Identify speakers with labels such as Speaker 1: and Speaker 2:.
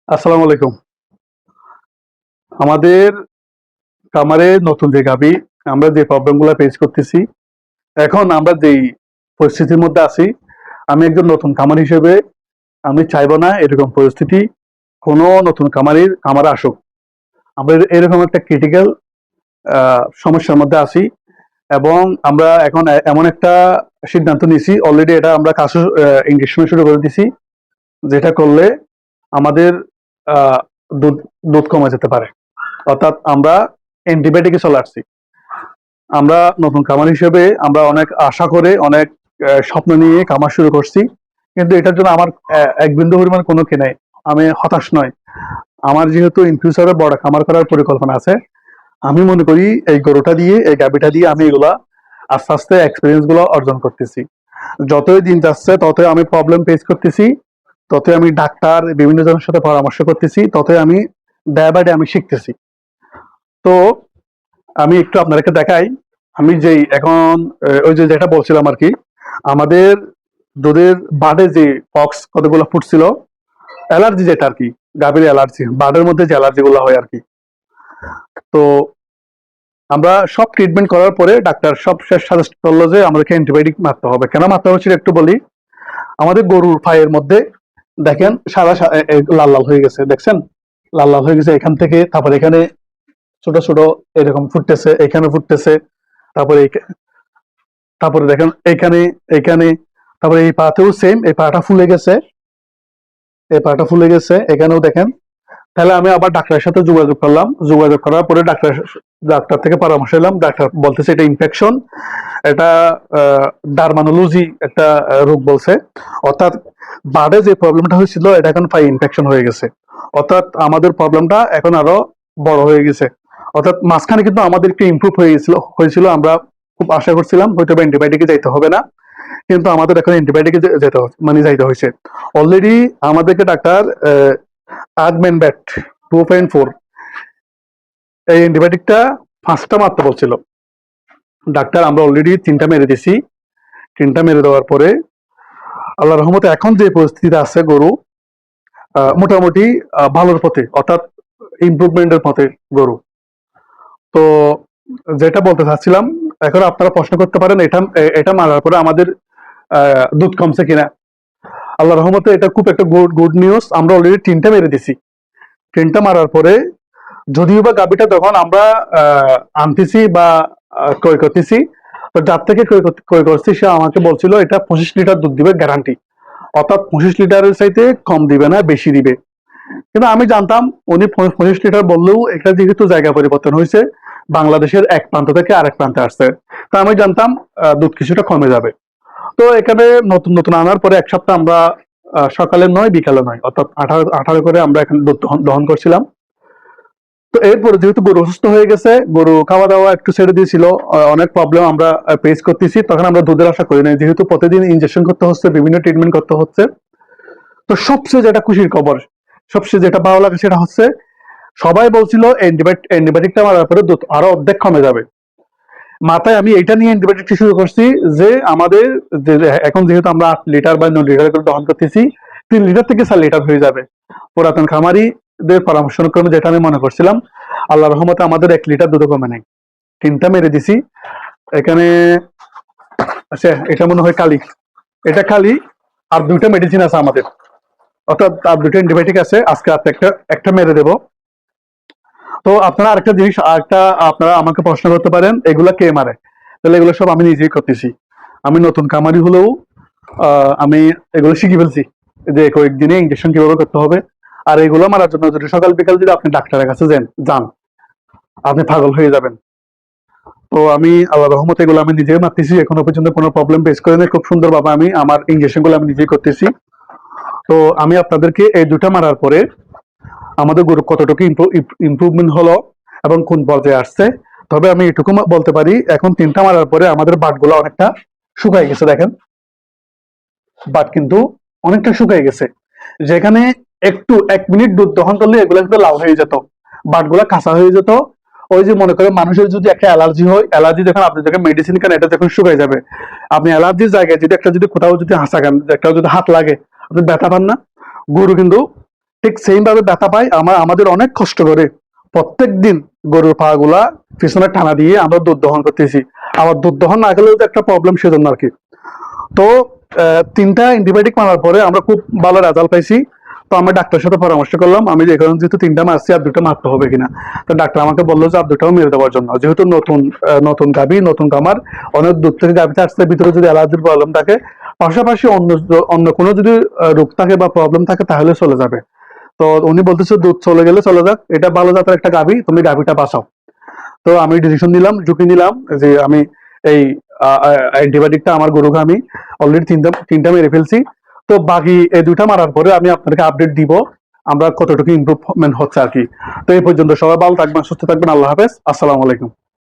Speaker 1: আসসালামু আলাইকুম। আমাদের খামারে নতুন যে গাভী, আমরা যে প্রবলেমগুলা ফেস করতেছি, এখন আমরা যেই পরিস্থিতির মধ্যে আছি, আমি একজন নতুন খামার হিসেবে আমি চাইবো না এরকম পরিস্থিতি কোনো নতুন খামারে আসুক। আমরা এরকম একটা ক্রিটিক্যাল সমস্যার মধ্যে আছি এবং আমরা এখন এমন একটা সিদ্ধান্ত নিয়েছি, অলরেডি এটা আমরা কাজও ইনজেকশন শুরু করে দিছি, যেটা করলে আমাদের আ দুধ দুধ কমে যেতে পারে। অর্থাৎ আমরা অ্যান্টিবায়োটিকে চলে আসছি। আমরা নতুন খামার হিসেবে আমরা অনেক আশা করে অনেক স্বপ্ন নিয়ে খামার শুরু করছি। কিন্তু এটার জন্য আমার এক বিন্দু পরিমাণ কোনো নাই। আমি হতাশ নয়। আমার যেহেতু ইন ফিউচারে বড় খামার করার পরিকল্পনা আছে, আমি মনে করি এই গরুটা দিয়ে, এই গাভীটা দিয়ে আমি এগুলা আস্তে, আস্তে এক্সপেরিয়েন্স গুলো অর্জন করতেছি। যতই দিন যাচ্ছে ততই আমি প্রবলেম ফেস করতেছি, ততই আমি ডাক্তার বিভিন্ন জনের সাথে পরামর্শ করতেছি, ততই আমি ডে বাই ডে আমি শিখতেছি। তো আমি একটু আপনাদেরকে দেখাই, আমি যেই এখন ওই যে যেটা বলছিলাম আরকি, আমাদের দুধের বাডে যে পক্স কতগুলো ফুটছিল, অ্যালার্জি যেটা আরকি, গাভীর অ্যালার্জি, বাডের মধ্যে যে অ্যালার্জি গুলো হয় আরকি। তো আমরা সব ট্রিটমেন্ট করার পরে ডাক্তার সব শেষ সাজেস্ট করলো যে আমাদেরকে অ্যান্টিবায়োটিক মারতে হবে। কেন মারতে হবে সেটা একটু বলি। আমাদের গরুর পায়ের মধ্যে দেখেন সাদা লাল লাল হয়ে গেছে, দেখছেন? লাল লাল হয়ে গেছে এখান থেকে, তারপর এখানে ছোট ছোট এরকম ফুটতেছে, এখানে ফুটতেছে, তারপরে তারপরে দেখেন এইখানে, এইখানে, তারপরে এই পাতেও সেম, এই পাটা ফুলে গেছে, এই পাটা ফুলে গেছে, এখানেও দেখেন। তাহলে আমি আবার ডাক্তারের সাথে যোগাযোগ করলাম, যোগাযোগ করার পরে ডাক্তার থেকে পরামর্শ নিলাম। ডাক্তার বলতেছে এটা ইনফেকশন, এটা ডারমানোলজি একটা রোগ বলছে। অর্থাৎ বাডে যে প্রবলেমটা হয়েছিল এটা এখন পাই ইনফেকশন হয়ে গেছে। অর্থাৎ আমাদের প্রবলেমটা এখন আরো বড় হয়ে গেছে। অর্থাৎ মাঝখানে কিন্তু আমাদের একটু ইমপ্রুভ হয়েছিল, আমরা খুব আশা করছিলাম হয়তো অ্যান্টিবায়োটিকে যাইতে হবে না, কিন্তু আমাদের এখন অ্যান্টিবায়োটিকে যাইতে হয়েছে। অলরেডি আমাদেরকে ডাক্তার আগমেনব্যাট 2.4 এই অ্যান্টিবায়োটিকটা 5টা মাত্র বলছিল ডাক্তার। আমরা অলরেডি 3টা মেরে দিছি। 3টা মেরে দেওয়ার পরে আল্লাহর রহমতে এখন যে পরিস্থিতিতে আছে গরু মোটামুটি ভালোর পথে, অর্থাৎ ইমপ্রুভমেন্টের পথে গরু। তো যেটা বলতে চাচ্ছিলাম, এখন আপনারা প্রশ্ন করতে পারেন এটা এটা মারার পরে আমাদের দুধ কমছে কিনা। আল্লাহর রহমতে এটা খুব একটা গুড নিউজ। আমরা অলরেডি 3টা মেরে দিছি। 3টা মারার পরে যদিও বা গাভীটা তখন আমরা আনতেছি বা ক্রয় করতেছি, তো যার থেকে ক্রয় করছি সে আমাকে বলছিল এটা 25 লিটার দুধ দিবে গ্যারান্টি। অর্থাৎ 25 লিটারের চাইতে কম দিবে না, বেশি দিবে। কিন্তু আমি জানতাম উনি 25 লিটার বললেও এটা যেহেতু জায়গা পরিবর্তন হয়েছে, বাংলাদেশের এক প্রান্ত থেকে আরেক প্রান্তে আসছে, তো আমি জানতাম দুধ কিছুটা কমে যাবে। তো এখানে নতুন নতুন আনার পরে 1 সপ্তাহ আমরা সকালে নয় বিকালে নয়, অর্থাৎ 18 করে আমরা এখানে দুধ দহন করছিলাম। তো এরপরে যেহেতু গরু অসুস্থ হয়ে গেছে, গরু খাওয়া দাওয়া একটু ছেড়ে দিয়েছিল, অনেক প্রবলেম আমরা ফেস করতেছি, তখন আমরা দুধের আশা করি নাই, যেহেতু প্রতিদিন ইনজেকশন করতে হচ্ছে, বিভিন্ন ট্রিটমেন্ট করতে হচ্ছে। তো সবচেয়ে যেটা খুশির খবর, সবচেয়ে যেটা ভালো লাগে সেটা হচ্ছে সবাই বলছিল অ্যান্টিবায়োটিকটা মারার পরে দুধ আরো অর্ধেক কমে যাবে। মাথায় আমি এটা নিয়ে অ্যান্টিবায়োটিকটা শুরু করছি যে আমাদের এখন যেহেতু আমরা 8 লিটার বা 9 লিটার করে দহন করতেছি, 3 লিটার থেকে 4 লিটার হয়ে যাবে। পুরাতন খামারিদের পরামর্শ ক্রমে যেটা আমি মনে করছিলাম, আল্লাহ রহমতে আমাদের 1 লিটার দুধ কমে নাই। 3টা মেরে দিছি। এখানে আচ্ছা, এটা মনে হয় কালি, এটা কালি। আর 2টা মেডিসিন আছে আমাদের, অর্থাৎ আর 2টা অ্যান্টিবায়োটিক আছে। আজকে রাতে একটা একটা মেরে দেবো। তো আপনারা আরেকটা জিনিস, আরেকটা আপনারা আমাকে প্রশ্ন করতে পারেন এগুলা কে মারে। তাহলে এগুলো সব আমি নিজেই করতেছি। আমি নতুন খামারি হলেও আমি এগুলো শিখে ফেলছি যে কয়েকদিনে ইঞ্জেকশন কিভাবে করতে হবে। আর এগুলো মারার জন্য যদি সকাল বিকাল যদি আপনি ডাক্তারের কাছে যান, আপনি পাগল হয়ে যাবেন। তো আমি আল্লাহ রহমতে এগুলো আমি নিজেই মারতেছি, এখনো পর্যন্ত কোনো প্রবলেম ফেস করে নাই। খুব সুন্দরভাবে আমি আমার ইঞ্জেকশন গুলো আমি নিজেই করতেছি। তো আমি আপনাদেরকে এই 2টা মারার পরে আমাদের গরু কতটুকু ইমপ্রুভমেন্ট হলো এবং কোন পর্যায়ে আসছে, তবে আমি এটুকু বলতে পারি এখন 3টা মারার পরে আমাদের বাটগুলো অনেকটা শুকাই গেছে। দেখেন বাট কিন্তু অনেকটা শুকাই গেছে, যেখানে একটু 1 মিনিট দুধ দহন করলে এগুলো কিন্তু লাল হয়ে যেত, বাটগুলা কাঁচা হয়ে যেত। ওই যে মনে করেন মানুষের যদি একটা অ্যালার্জি হয়, অ্যালার্জি যখন আপনি যখন মেডিসিন খান এটা যখন শুকাই যাবে, আপনি অ্যালার্জির জায়গায় যদি একটা যদি কোথাও যদি হাসা খান, একটা যদি হাত লাগে, আপনি ব্যথা পান না, গরু কিন্তু ঠিক সেম ভাবে ব্যথা পাই। আমাদের অনেক কষ্ট করে প্রত্যেক দিন গরুর পা গুলা পিছনে টানা দিয়ে আমরা দুধ দহন করতেছি। আবার দুধ দহন না গেলেও তো একটা প্রবলেম, সেজন্য আর কি। তো ৩টা অ্যান্টিবায়োটিক মারার পরে আমরা খুব ভালো রেজাল্ট পাইছি। তো আমি ডাক্তারের সাথে পরামর্শ করলাম, আমি এখন যেহেতু ৩টা মারছি, আর 2টা মারতে হবে কিনা। তো ডাক্তার আমাকে বললো যে আর 2টাও মেরে দেওয়ার জন্য, যেহেতু নতুন গাভী, নতুন খামার, অনেক দূর থেকে গাভীতে আসতে, ভিতরে যদি অ্যালার্জির প্রবলেম থাকে, পাশাপাশি অন্য কোনো যদি রোগ থাকে বা প্রবলেম থাকে, তাহলে চলে যাবে। তো উনি বলতেছে দুধ চলে গেলে চলে যাক, এটা ভালো জাতের একটা গাভী, তুমি গাভীটা বাঁচাও। তো আমি ডিসিশন নিলাম, ঝুঁকি নিলাম যে আমি এই অ্যান্টিবায়োটিকটা আমার গরুকে আমি অলরেডি তিনটা মেরে ফেলছি। তো বাকি এই 2টা মারার পরে আমি আপনাদেরকে আপডেট দিব আমরা কতটুকু ইমপ্রুভমেন্ট হচ্ছে আর কি। তো এই পর্যন্ত সবাই ভালো থাকবেন, সুস্থ থাকবেন। আল্লাহ হাফেজ, আসসালামু আলাইকুম।